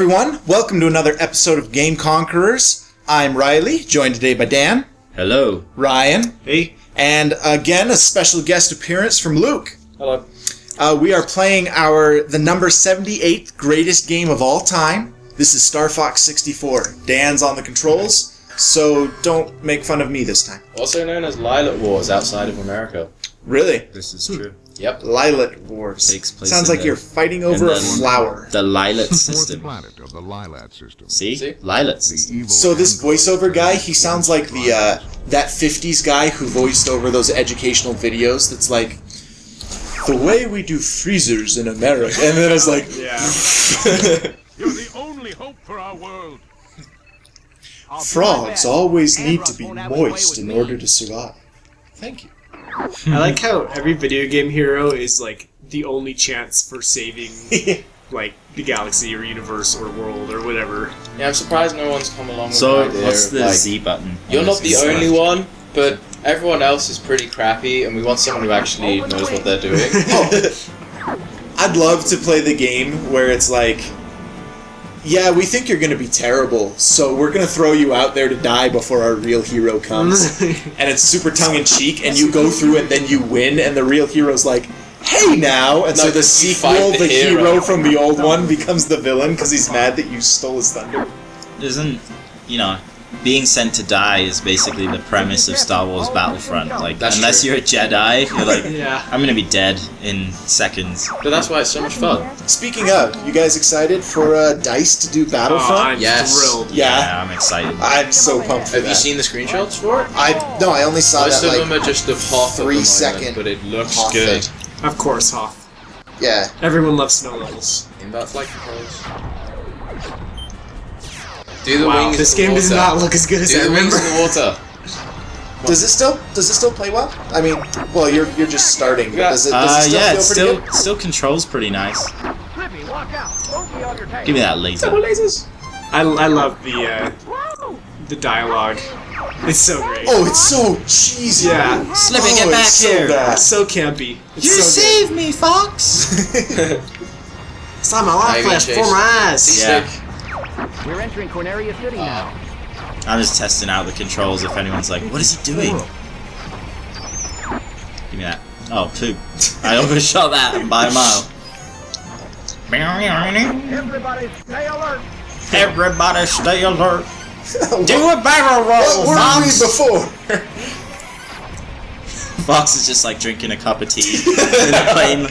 everyone, welcome to another episode of Game Conquerors. I'm Riley, joined today by Dan. Hello. Ryan. Hey. And again, a special guest appearance from Luke. Hello. We are playing the number 78th greatest game of all time. This is Star Fox 64. Dan's on the controls, so don't make fun of me this time. Also known as Lilac Wars outside of America. Really? This is true. Yep. Lilac Wars. Takes place Sounds in like you're fighting over a flower. The Lilac system. Planet of the Lilac system. See? Lilac system. So this voiceover guy, he sounds like the that 50s guy who voiced over those educational videos that's like, the way we do freezers in America. And then it's like... Yeah. You're the only hope for our world. Frogs always need to be moist in order to survive. Thank you. I like how every video game hero is like the only chance for saving like the galaxy or universe or world or whatever. Yeah, I'm surprised no one's come along with So, the idea what's of, the like, Z button? You're not the only one, but everyone else is pretty crappy, and we want someone who actually knows what they're doing. I'd love to play the game where it's like, yeah, we think you're going to be terrible, so we're going to throw you out there to die before our real hero comes. And it's super tongue-in-cheek, and you go through and then you win, and the real hero's like, hey now! And so the sequel, fight the the hero hero from the old one becomes the villain because he's mad that you stole his thunder. Isn't, being sent to die is basically the premise of Star Wars Battlefront. Like, That's unless true. you're a Jedi, you're like, Yeah. I'm gonna be dead in seconds. But that's why it's so much fun. Speaking of, you guys excited for DICE to do Battlefront? I'm Yes. thrilled. Yeah. I'm excited. I'm so pumped for Have that. you seen the screenshots for it? I only saw Most that of like them are just of Hoth at the 3 moment, second but it looks Hoth good. thing. Of course, Hoth. Yeah. Everyone loves snow levels. In that flight controls. Do the Wow, wings this in the game does water. not look as good as Do I the wings remember. in the water. Does it still play well? I mean, well, you're just starting. But Yeah. does it still Yeah, feel it pretty good? still controls pretty nice. Give me that laser. Lasers. I love the dialogue. It's so great. Oh, it's so cheesy. Yeah. Slippy, Oh, get back it's so here! bad. It's so campy. It's You so saved me, Fox! good. Saw my life Ivy flash chase. before my eyes. Yeah. We're entering Corneria City now. I'm just testing out the controls if anyone's like, what is he doing? Give me that. Oh, poop. I overshot that by a mile. Everybody stay alert. Everybody stay alert. Do a barrel roll, What were we Fox! before? Fox is just like drinking a cup of tea in a plane.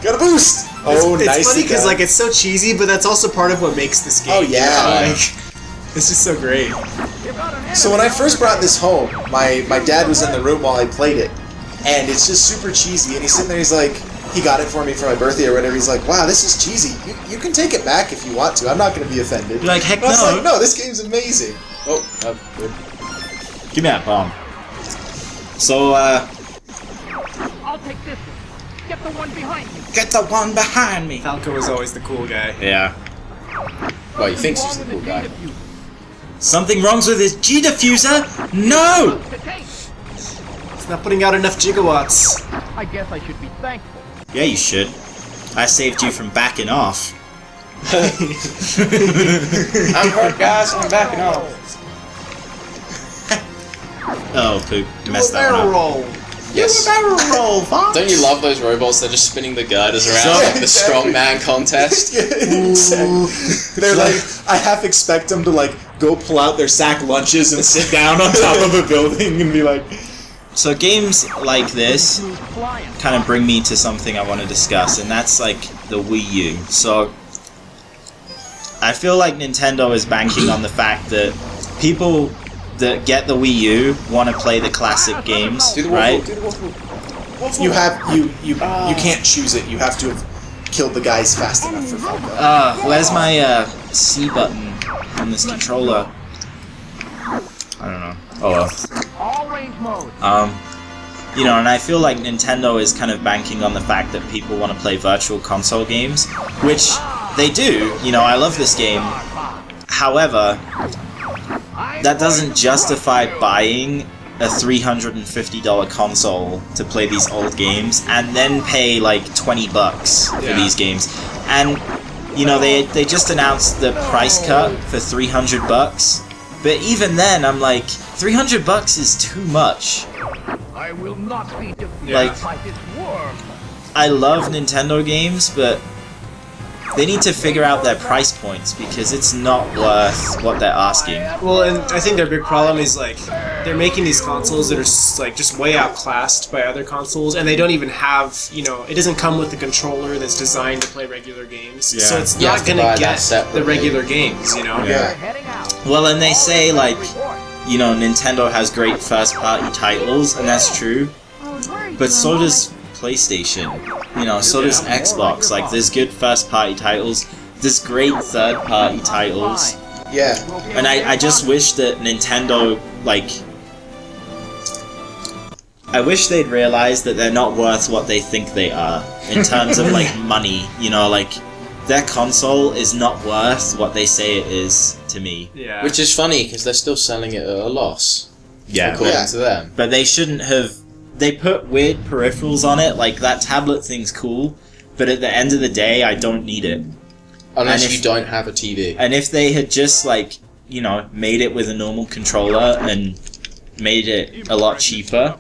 Got a boost. Oh, It's nice. funny because like it's so cheesy, but that's also part of what makes this game. Oh, yeah. Like, it's just so great. So when I first brought this home, my dad was in the room while I played it, and it's just super cheesy. And he's sitting there, he's like, he got it for me for my birthday or whatever. He's like, wow, this is cheesy. You can take it back if you want to. I'm not going to be offended. You're like, heck And I was no. like, no, this game's amazing. Oh, good. Give me that bomb. So, I'll take this one. Get the one behind me. get the one behind me. Falco is always the cool guy. Yeah. Well, he thinks he's the cool guy. Something wrong with his G diffuser? No! It's not putting out enough gigawatts. I guess I should be thankful. Yeah, you should. I saved you from backing off. I'm hurt, guys, and I'm backing off. Oh, poop. Do Messed a that barrel one up. roll. Yes. Barrel roll, Fox. Don't you love those robots? They're just spinning the girders around like the strongman contest. Exactly. They're like, I half expect them to like go pull out their sack lunches and sit down on top of a building and be like, So games like this Flying. kind of bring me to something I want to discuss, and that's like the Wii U. So I feel like Nintendo is banking on the fact that people that get the Wii U want to play the classic games, Do the right? waffle, do the waffle. you can't choose it. You have to have killed the guys fast enough for Falco. Where's my C button on this controller? I don't know. Oh well. All range mode. And I feel like Nintendo is kind of banking on the fact that people want to play virtual console games, which they do. I love this game. However, that doesn't justify buying a $350 console to play these old games and then pay like $20 for these games. And you know, they just announced the price cut for $300, but even then, I'm like, $300 is too much. I will not be defeated Like- by this worm. I love Nintendo games, but they need to figure out their price points because it's not worth what they're asking. Well, and I think their big problem is like they're making these consoles that are like just way outclassed by other consoles, and they don't even have, you know, it doesn't come with a controller that's designed to play regular games, Yeah. so it's You not have to gonna buy that get the separately. regular games, you know. Yeah. Heading out. Well, and they say, like, you know, Nintendo has great first-party titles, and that's true, but so does PlayStation. You know, so does Xbox. Like, there's good first-party titles, there's great third-party titles, Yeah. and I just wish that Nintendo, like, I wish they'd realize that they're not worth what they think they are in terms of, like, money. You know, like, their console is not worth what they say it is to me. Yeah. Which is funny because they're still selling it at a loss, Yeah. according Yeah. to them. But they shouldn't have. They put weird peripherals on it, like that tablet thing's cool, but at the end of the day, I don't need it. Unless And if- you don't have a TV. And if they had just, like, you know, made it with a normal controller and made it a lot cheaper,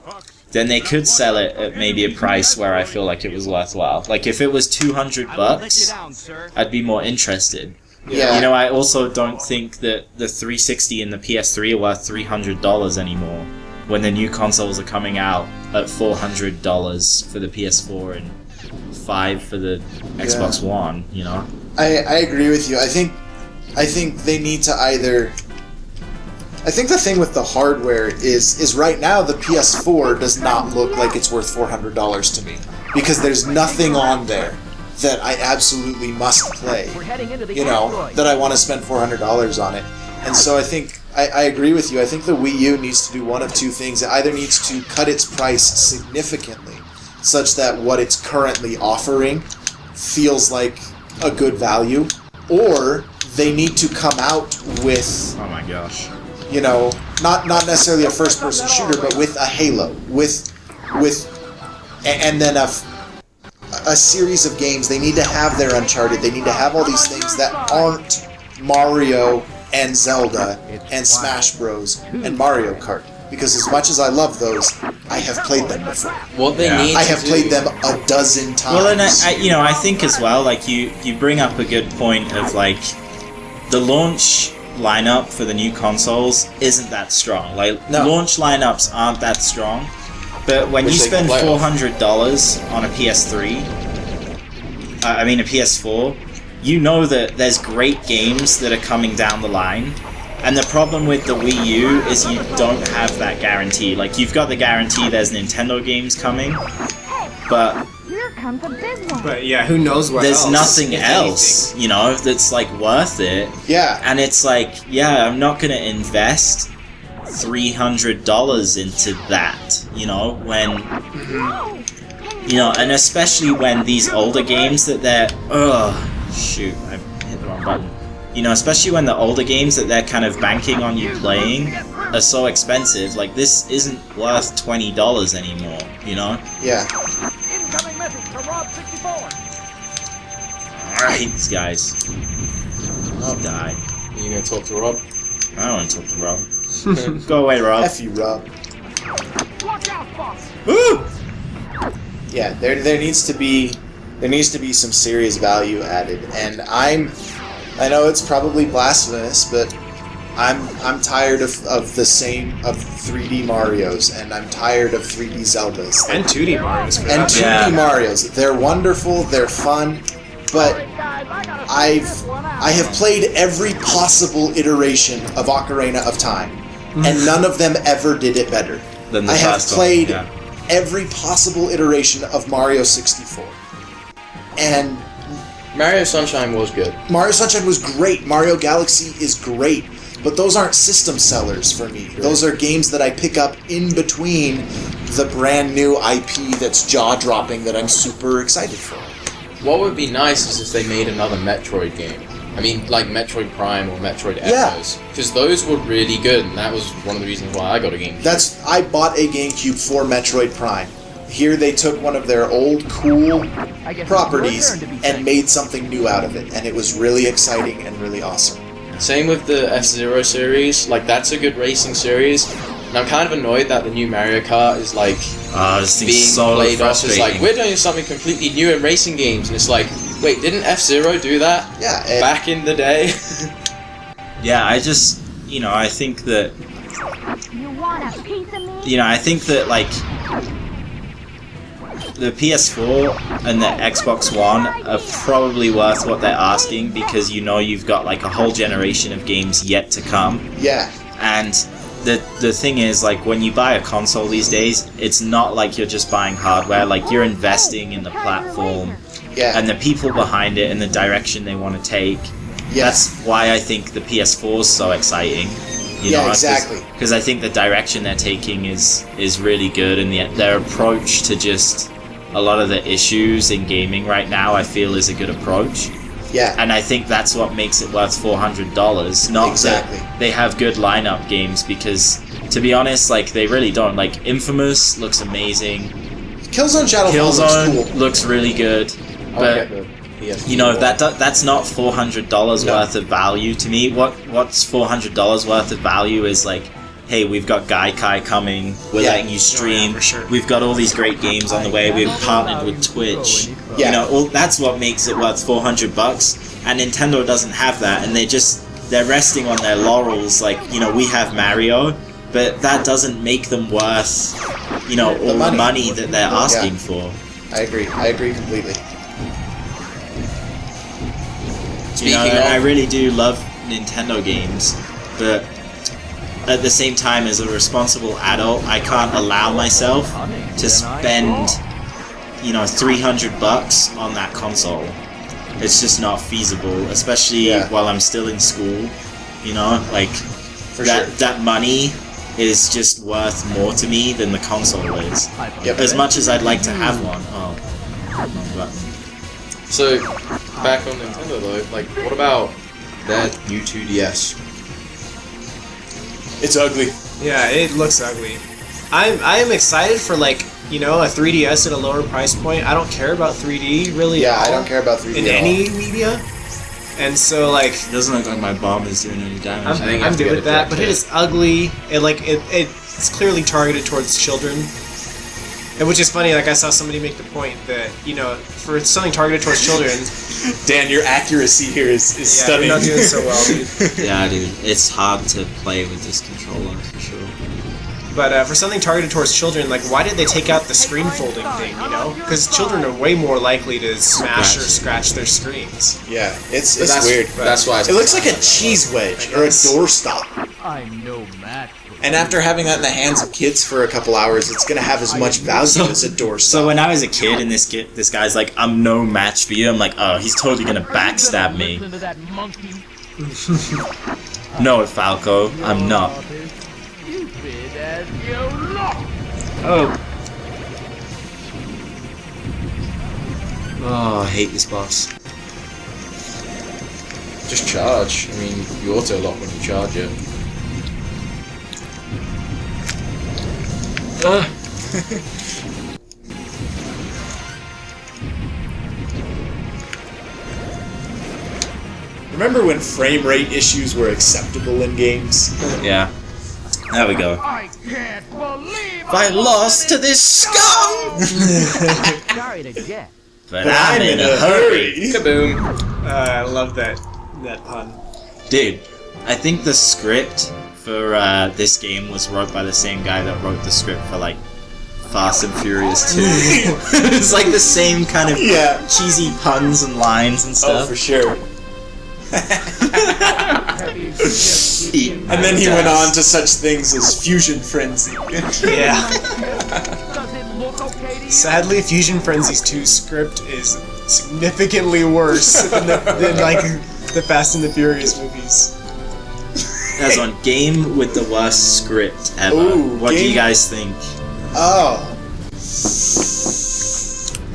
then they could sell it at maybe a price where I feel like it was worthwhile. Like, if it was $200, I'd be more interested. Yeah. You know, I also don't think that the 360 and the PS3 are worth $300 anymore, when the new consoles are coming out at $400 for the PS4 and $5 for the Xbox One, you know? I agree with you. I think they need to either. I think the thing with the hardware is right now the PS4 does not look like it's worth $400 to me because there's nothing on there that I absolutely must play. We're heading into the You know, asteroid. that I want to spend $400 on it. And so I think I agree with you. I think the Wii U needs to do one of two things. It either needs to cut its price significantly, such that what it's currently offering feels like a good value, or they need to come out with, Oh my gosh. you know, not necessarily a first-person shooter, but with a Halo, and then a series of games. They need to have their Uncharted. They need to have all these things that aren't Mario and Zelda and Smash Bros. And Mario Kart. Because as much as I love those, I have played them before. What they Yeah. need I to have do- played them a dozen times. Well, and I, you know, I think as well, like, you bring up a good point of, like, the launch lineup for the new consoles isn't that strong. Like, No. launch lineups aren't that strong. But when Which you they can spend play off. $400 on a PS3, I mean a PS4, you know that there's great games that are coming down the line. And the problem with the Wii U is you don't have that guarantee. Like, you've got the guarantee there's Nintendo games coming, but Here comes a big one. But yeah, who knows what there's else? nothing if else, you know, that's, like, worth it. Yeah. And it's like, yeah, I'm not gonna invest $300 into that, you know, when, you know, and especially when these older games that they're, shoot, I hit the wrong button. You know, especially when the older games that they're kind of banking on you playing are so expensive, like, this isn't worth $20 anymore, you know? Yeah. Incoming message to Rob 64. I hate these guys. I'll die. Are you gonna talk to Rob? I don't want to talk to Rob. Go away, Rob. F you, Rob. Watch out, boss. Woo! Yeah, there needs to be some serious value added, and I know it's probably blasphemous, but I'm tired of 3D Marios, and I'm tired of 3D Zeldas And 2D Marios. for and that 2D Yeah. Marios. They're wonderful, they're fun, but I have played every possible iteration of Ocarina of Time, and none of them ever did it better. Then the I have first one, played yeah. every possible iteration of Mario 64. And Mario Sunshine was good. Mario Sunshine was great. Mario Galaxy is great. But those aren't system sellers for me. Those are games that I pick up in between the brand new IP that's jaw-dropping that I'm super excited for. What would be nice is if they made another Metroid game. I mean, like Metroid Prime or Metroid Yeah. Echoes. Because those were really good, and that was one of the reasons why I got a game. I bought a GameCube for Metroid Prime. Here they took one of their old cool I guess properties it's your turn to be and thankful. made something new out of it, and it was really exciting and really awesome. Same with the F-Zero series. Like, that's a good racing series. And I'm kind of annoyed that the new Mario Kart is like This thing's being so played off as frustrating. like, we're doing something completely new in racing games, and it's like, wait, didn't F-Zero do that Yeah, and back in the day? Yeah, I just, I think that, You want a piece of me? I think that, like, the PS4 and the Xbox One are probably worth what they're asking because you've got, like, a whole generation of games yet to come. yeah, And the thing is, like, when you buy a console these days, it's not like you're just buying hardware, like, you're investing in the platform yeah, and the people behind it and the direction they want to take. yes, That's why I think the PS4 is so exciting. Yeah, exactly. Because I think the direction they're taking is really good, and their approach to just a lot of the issues in gaming right now, I feel, is a good approach. yeah, And I think that's what makes it worth $400. Not Exactly. that they have good lineup games, because to be honest, like, they really don't. Like, Infamous looks amazing. Killzone Shadowfall Killzone looks cool. looks really good. But that's not $400 No. worth of value to me. What's $400 worth of value is like, hey, we've got Gaikai coming, we're Yeah. letting you stream, for sure. we've got all these great games on the way, we've partnered with Twitch. Yeah. That's what makes it worth $400. And Nintendo doesn't have that, and they're resting on their laurels. Like, we have Mario, but that doesn't make them worth, all the money. money that they're asking for. I agree completely. Speaking I of, really do love Nintendo games, but at the same time, as a responsible adult, I can't allow myself to spend, $300 on that console. It's just not feasible, especially Yeah. while I'm still in school. Like For that sure. that money is just worth more to me than the console is. Yep. As much as I'd like to have one. But so back on Nintendo though, like, what about their new 2DS? It's ugly. Yeah, it looks ugly. I am excited for, like, a 3DS at a lower price point. I don't care about 3D really. Yeah, at I all don't care about 3D in at all. any media. And so, like, it doesn't look like my bomb is doing any damage. I'm, think you I'm have to good get with a that, deck but kit. it is ugly. It's clearly targeted towards children. And which is funny, like, I saw somebody make the point that, for something targeted towards children, Dan, your accuracy here is yeah, stunning. you're not doing so well, dude. Yeah, dude, it's hard to play with this controller for sure. But for something targeted towards children, like, why did they take out the screen folding thing, Because children are way more likely to smash or scratch their screens. Yeah, it's But that's weird. That's why It looks like a cheese wedge or a doorstop. I'm no match for And after having that in the hands of kids for a couple hours, it's gonna have as much value as a doorstop. So when I was a kid and this guy's like, I'm no match for you, I'm like, oh, he's totally gonna backstab me. Listen to that monkey. No, Falco, I'm not. Stupid as you look. Oh, I hate this boss. just charge. I mean, you auto lock when you charge it. Remember when frame rate issues were acceptable in games? Yeah. There we go. I can't believe I lost to this scum! Sorry to get. But I'm in a hurry. Kaboom! I love that pun. Dude, I think the script for this game was wrote by the same guy that wrote the script for, like, Fast and Furious 2. It's like the same kind of Yeah. cheesy puns and lines and Oh, stuff. for sure. Eat And then he went on to such things as Fusion Frenzy. Yeah. Does it look okay to you? Sadly, Fusion Frenzy's 2 script is significantly worse than like the Fast and the Furious movies. That's one game with the worst script ever. Ooh, What do you game- guys think? Oh.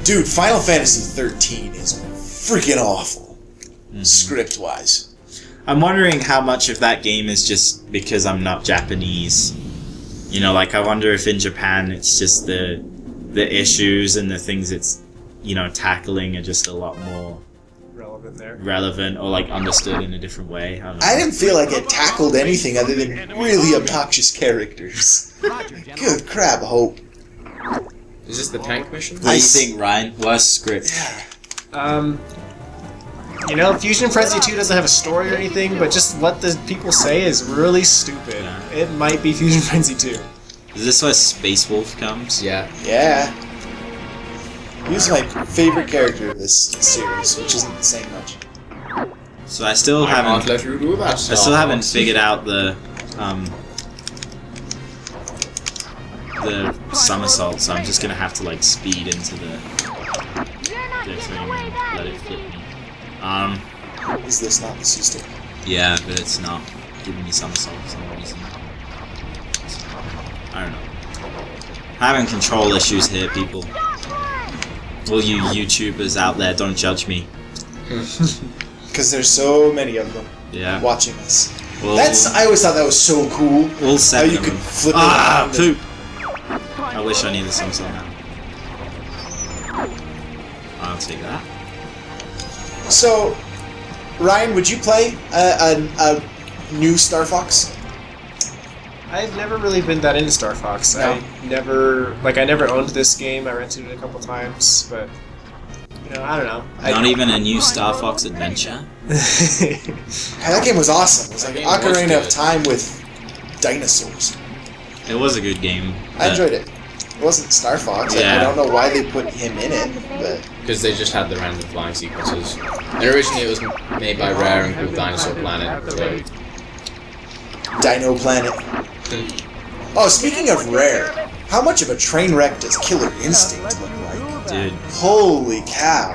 Dude, Final Fantasy 13 is freaking awful. Script-wise. I'm wondering how much of that game is just because I'm not Japanese. Like, I wonder if in Japan it's just the the issues and the things it's, you know, tackling are just a lot more relevant there. relevant or like understood in a different way. I don't know. I didn't feel like it tackled anything other than really obnoxious characters. Good crap, Hope. Is this the tank mission? What do you think, Ryan? Worst script? You know, Fusion Frenzy 2 doesn't have a story or anything, but just what the people say is really stupid. Yeah. It might be Fusion Frenzy 2. Is this where Space Wolf comes? Yeah. Yeah. He's my favorite character of this series, which isn't saying much. So I still I can't haven't. let you do that. I still haven't figured out the somersault, so I'm just gonna have to like speed into the thing and let it flip me. Is this not the C-stick? Yeah, but it's not giving me somersault for some reason. I don't know. Having control issues here, people. All you YouTubers out there, don't judge me. Because there's so many of them Yeah. watching us. Well, I always thought that was so cool. all How seven you of could them. flip it Ah, around. poop! I wish I knew the somersault now. I'll take that. So, Ryan, would you play a new Star Fox? I've never really been that into Star Fox. No. I never owned this game. I rented it a couple times, but you know, I don't know. Not even a new Star Fox adventure? Hey, that game was awesome. It was like That game was Ocarina of good. Time with dinosaurs. It was a good game. I enjoyed it. It wasn't Star Fox. Yeah. I don't know why they put him in it, but Because they just had the random flying sequences. And originally it was made by Rare and called Dinosaur Planet. So. Dino Planet. Oh, speaking of Rare, how much of a train wreck does Killer Instinct look like? Dude, Holy cow!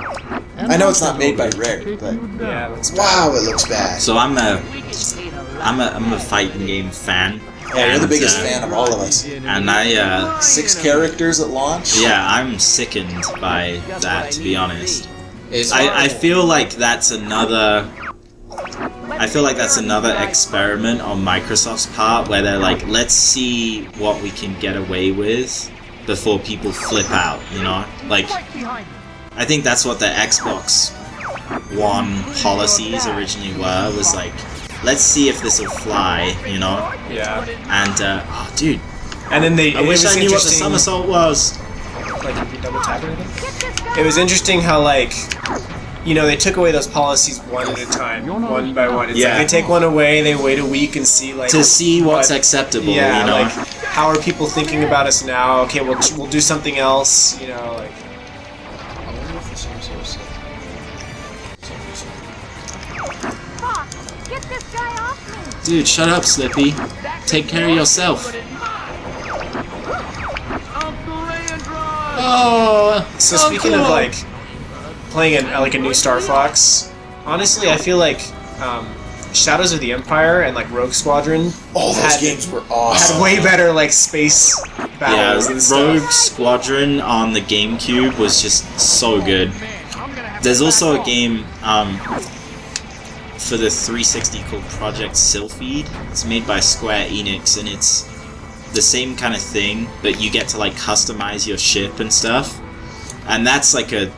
I know it's not made by Rare, but Yeah, that's wow, it looks bad. so I'm a fighting game fan. Yeah, you're the And, biggest fan of all of us. And I, 6 characters at launch? yeah, I'm sickened by that, to be honest. It's I feel like that's another... I feel like that's another experiment on Microsoft's part where they're like, let's see what we can get away with before people flip out, you know? Like, I think that's what the Xbox One policies originally were, was like, let's see if this will fly, you know? yeah. And, oh, dude, And then I wish I knew what the somersault was. Like if you double tap or anything. It was interesting how like, you know, they took away those policies one at a time, one by one. It's Yeah. like they take one away, they wait a week and see like To see what's what- acceptable, Yeah, you know? like how are people thinking about us now? Okay, we'll do something else. You know, like I wonder if this one's also... Fox, get this guy off me! Dude, shut up, Slippy. Take care of yourself. Oh. so. Speaking of like playing like a new Star Fox, honestly, I feel like Shadows of the Empire and like Rogue Squadron All those had- games were had awesome. way better like space battles and Yeah, stuff. Rogue Squadron on the GameCube was just so good. There's also a game for the 360 called Project Sylphid. It's made by Square Enix, and it's the same kind of thing, but you get to like customize your ship and stuff. And that's like a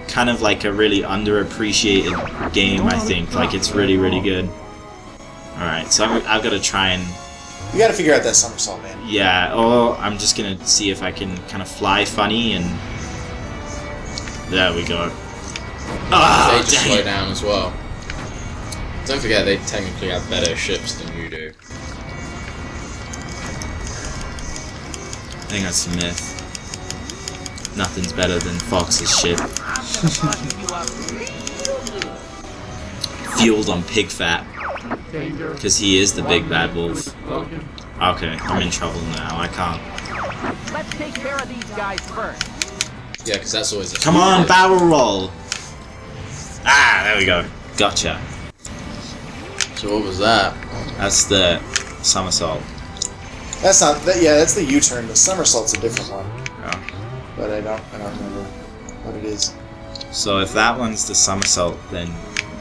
kind of like a really underappreciated game, I think. Like, it's really, really good. Alright, so I've got to try and... You gotta figure out that somersault, man. Yeah, or I'm just gonna see if I can kind of fly funny and... There we go. Ah, they just dang slow it. down as well. Don't forget, they technically have better ships than you do. I think that's a myth. Nothing's better than Fox's ship. Fueled on pig fat. Because he is the big bad wolf. Okay, I'm in trouble now. I can't. Let's take care of these guys first. Yeah, because that's always... Come on, barrel roll! Ah, there we go. Gotcha. So what was that? That's the somersault. That's not that. Yeah, that's the U-turn. The somersault's a different one, Oh. but I don't remember what it is. So if that one's the somersault, then...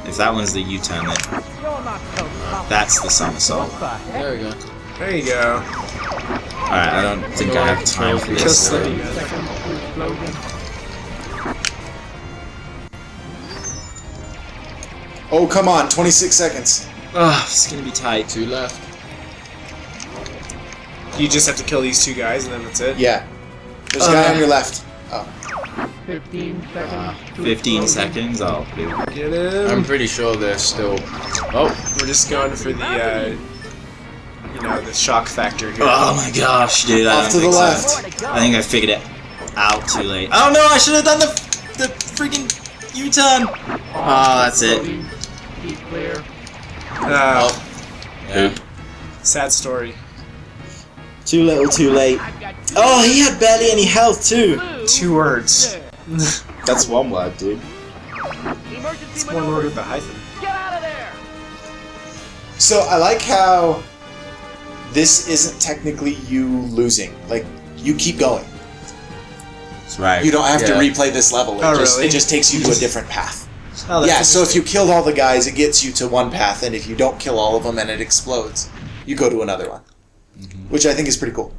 If that one's the U-turn, then You're not so tough. that's the somersault. What the heck? There we go. There you go. Alright, I don't think I have time for this. Oh, come on, 26 seconds. Oh, it's gonna be tight. 2 left. You just have to kill these 2 guys and then that's it? Yeah. There's a guy on your left. Oh. 15 seconds. 15 seconds, I'll do. Get him. I'm pretty sure they're still. Oh, We're just going for the, the shock factor here. Oh my gosh, dude. I Off don't to the think left. So. I think I figured it out too late. Oh no, I should have done the freaking U-turn. Oh, that's it. Keep clear. Yeah. Sad story. Too little, too late. Oh, he had barely any health too. 2 words. That's one word, dude. Emergency It's 1 word with a hyphen. Get out of there! So I like how this isn't technically you losing. Like, you keep going. That's right. You don't have to Yeah. replay this level. Oh, really? It just takes you to a different path. Oh, that's Yeah, so if you interesting. killed all the guys, it gets you to one path, and if you don't kill all of them and it explodes, you go to another one. Which I think is pretty cool.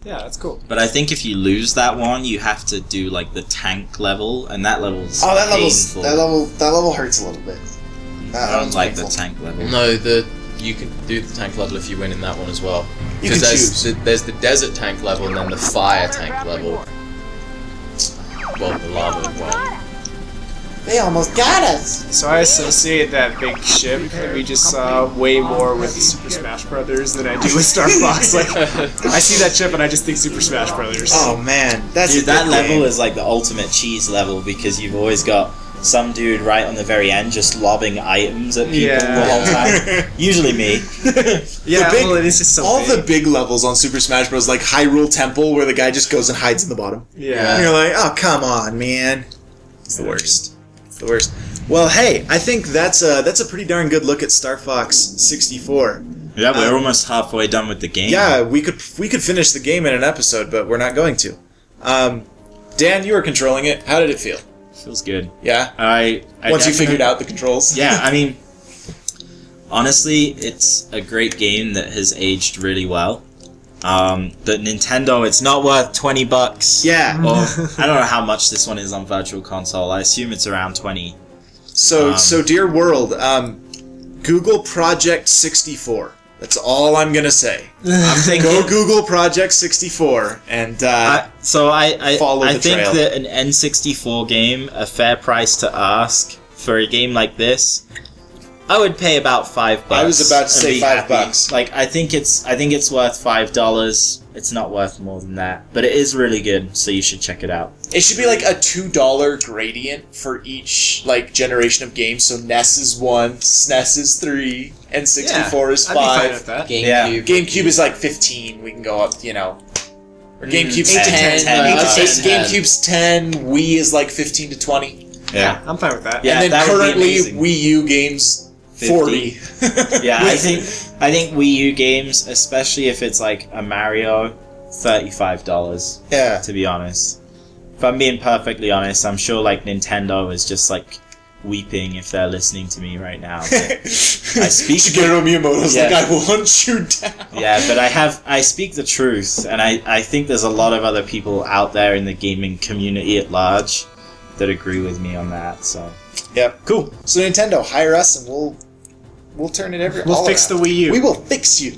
Yeah, that's cool. But I think if you lose that one, you have to do like the tank level, and that level's Oh, that painful. level hurts a little bit. That I don't one's like painful. the tank level. no, you can do the tank level if you win in that one as well. You can Because choose. there's the desert tank level and then the fire tank level. Well, the lava one. They almost got us. So I associate that big ship that we just saw way more with Super Smash Brothers than I do with Star Fox. Like, I see that ship and I just think Super Smash Brothers. Oh man, that's Dude, a that good level game. is like the ultimate cheese level because you've always got some dude right on the very end just lobbing items at people Yeah. the whole time. Usually me. Yeah, big- well, it is just so all big. the big levels on Super Smash Bros. Like Hyrule Temple, where the guy just goes and hides in the bottom. Yeah. And you're like, oh come on, man. It's the worst. It's the worst. Well, hey, I think that's a pretty darn good look at Star Fox 64. Yeah, we're almost halfway done with the game. Yeah, we could finish the game in an episode, but we're not going to. Dan, you were controlling it. How did it feel? Feels good. Yeah. I Once you definitely- figured out the controls. Yeah, I mean, honestly, it's a great game that has aged really well. The Nintendo, it's not worth $20. Yeah. Or I don't know how much this one is on Virtual Console. I assume it's around 20. So dear world, Google Project 64. That's all I'm gonna say. I'm thinking. Go Google Project 64 and I follow the think trail. that an N64 game, a fair price to ask for a game like this, I would pay about $5. I was about to and say be $5. happy. Like I think it's worth $5. It's not worth more than that, but it is really good, so you should check it out. it should be like a $2 gradient for each like generation of games. So NES is 1, SNES is 3, and 64 is I'd be fine 5. with that. GameCube. GameCube is like 15. We can go up, Or GameCube's 8 to 10. 10. Eight to 10. 10. GameCube's 10. Wii is like 15 to 20. Yeah, I'm fine with that. Yeah. And then that would be currently amazing. Wii U games 40. yeah. I think Wii U games, especially if it's like a Mario, $35. Yeah. To be honest, if I'm being perfectly honest, I'm sure like Nintendo is just like weeping if they're listening to me right now. But I speak. Shigeru Miyamoto's Yeah. like, I will hunt you down. Yeah, but I speak the truth, and I think there's a lot of other people out there in the gaming community at large that agree with me on that. So Yep. Cool. So Nintendo, hire us and we'll turn it We'll all fix around. the Wii U. We will fix you.